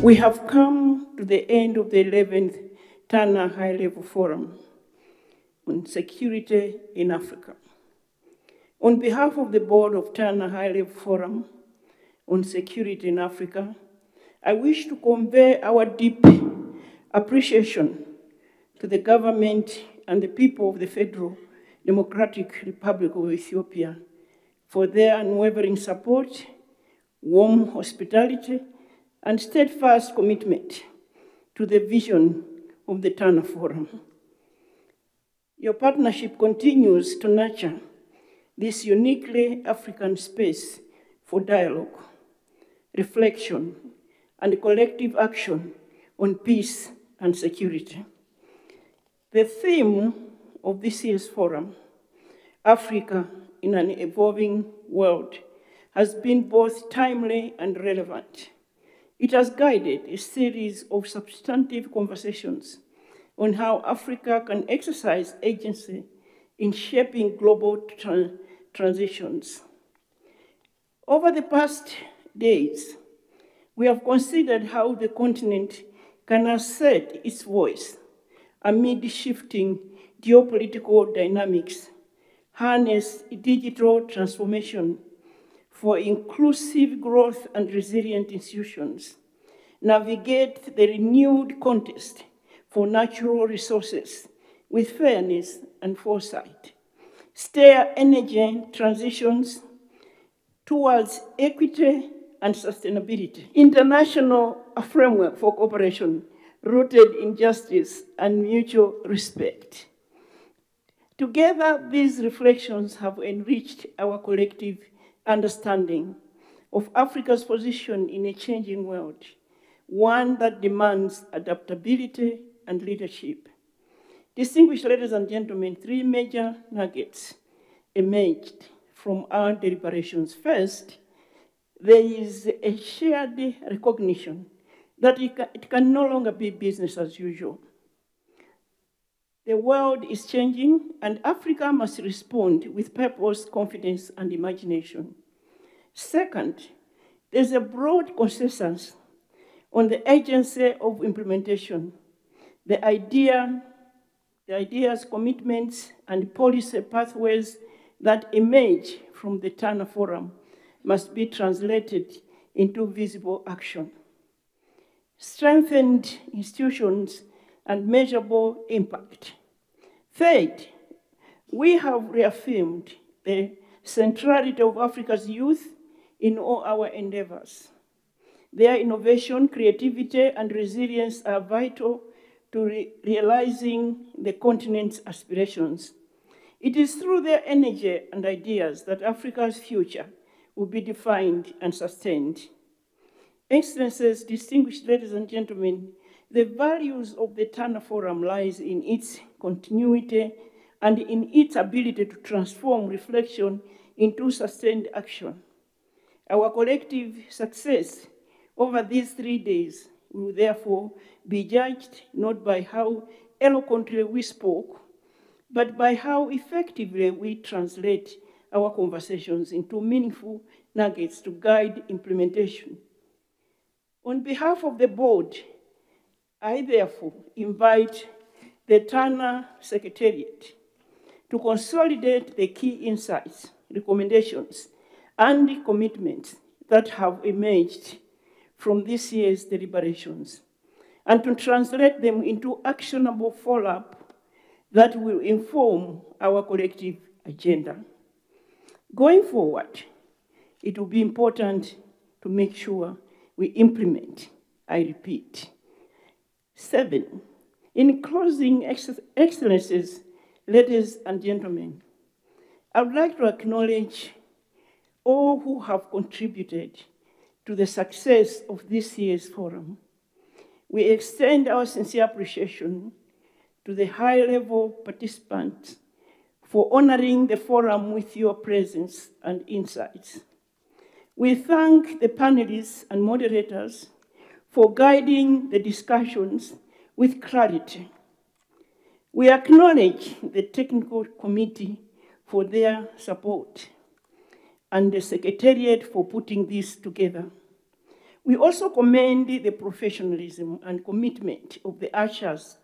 We have come to the end of the 11th Tana High-Level Forum on Security in Africa. On behalf of the board of Tana High-Level Forum on Security in Africa, I wish to convey our deep appreciation to the government and the people of the Federal Democratic Republic of Ethiopia for their unwavering support, warm hospitality, and steadfast commitment to the vision of the Tana Forum. Your partnership continues to nurture this uniquely African space for dialogue, reflection, and collective action on peace and security. The theme of this year's forum, Africa in an Evolving World, has been both timely and relevant. It has guided a series of substantive conversations on how Africa can exercise agency in shaping global transitions. Over the past days, we have considered how the continent can assert its voice amid shifting geopolitical dynamics, harness digital transformation for inclusive growth and resilient institutions, navigate the renewed contest for natural resources with fairness and foresight, steer energy transitions towards equity and sustainability, international framework for cooperation rooted in justice and mutual respect. Together, these reflections have enriched our collective understanding of Africa's position in a changing world, one that demands adaptability and leadership. Distinguished ladies and gentlemen, three major nuggets emerged from our deliberations. First, there is a shared recognition that it can no longer be business as usual. The world is changing, and Africa must respond with purpose, confidence, and imagination. Second, there's a broad consensus on the agency of implementation, the ideas, commitments, and policy pathways that emerge from the Tana Forum must be translated into visible action. Strengthened institutions and measurable impact. Third, we have reaffirmed the centrality of Africa's youth in all our endeavors. Their innovation, creativity, and resilience are vital to realizing the continent's aspirations. It is through their energy and ideas that Africa's future will be defined and sustained. Excellencies, distinguished ladies and gentlemen, the values of the Tana Forum lies in its continuity and in its ability to transform reflection into sustained action. Our collective success over these 3 days will therefore be judged not by how eloquently we spoke, but by how effectively we translate our conversations into meaningful nuggets to guide implementation. On behalf of the board, I therefore invite the Tana Secretariat to consolidate the key insights, recommendations, and commitments that have emerged from this year's deliberations, and to translate them into actionable follow-up that will inform our collective agenda. Going forward, it will be important to make sure we implement, I repeat. 7, in closing, excellencies, ladies and gentlemen, I would like to acknowledge all who have contributed to the success of this year's forum. We extend our sincere appreciation to the high-level participants for honoring the forum with your presence and insights. We thank the panelists and moderators for guiding the discussions with clarity. We acknowledge the technical committee for their support and the Secretariat for putting this together. We also commend the professionalism and commitment of the ushers,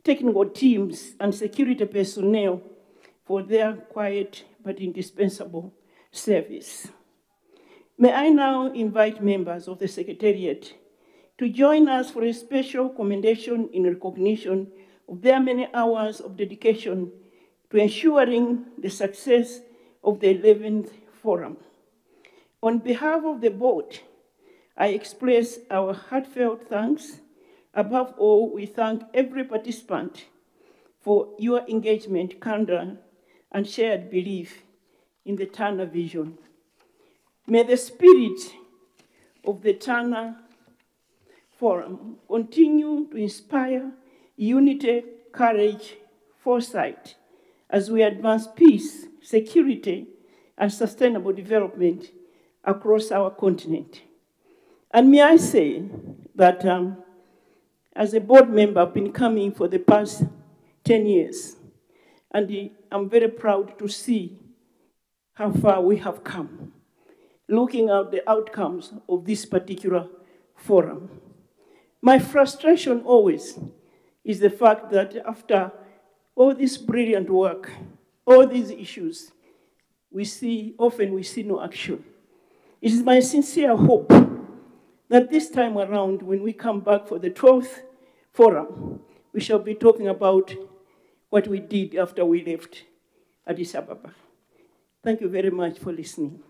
technical teams, and security personnel for their quiet but indispensable service. May I now invite members of the Secretariat to join us for a special commendation in recognition of their many hours of dedication to ensuring the success of the 11th Forum. On behalf of the board, I express our heartfelt thanks. Above all, we thank every participant for your engagement, candor, and shared belief in the Tana vision. May the spirit of the Tana Forum continue to inspire unity, courage, foresight as we advance peace, security, and sustainable development across our continent. And may I say that as a board member, I've been coming for the past 10 years, and I'm very proud to see how far we have come, looking at the outcomes of this particular forum. My frustration always is the fact that after all this brilliant work, all these issues, often we see no action. It is my sincere hope that this time around, when we come back for the 12th forum, we shall be talking about what we did after we left Addis Ababa. Thank you very much for listening.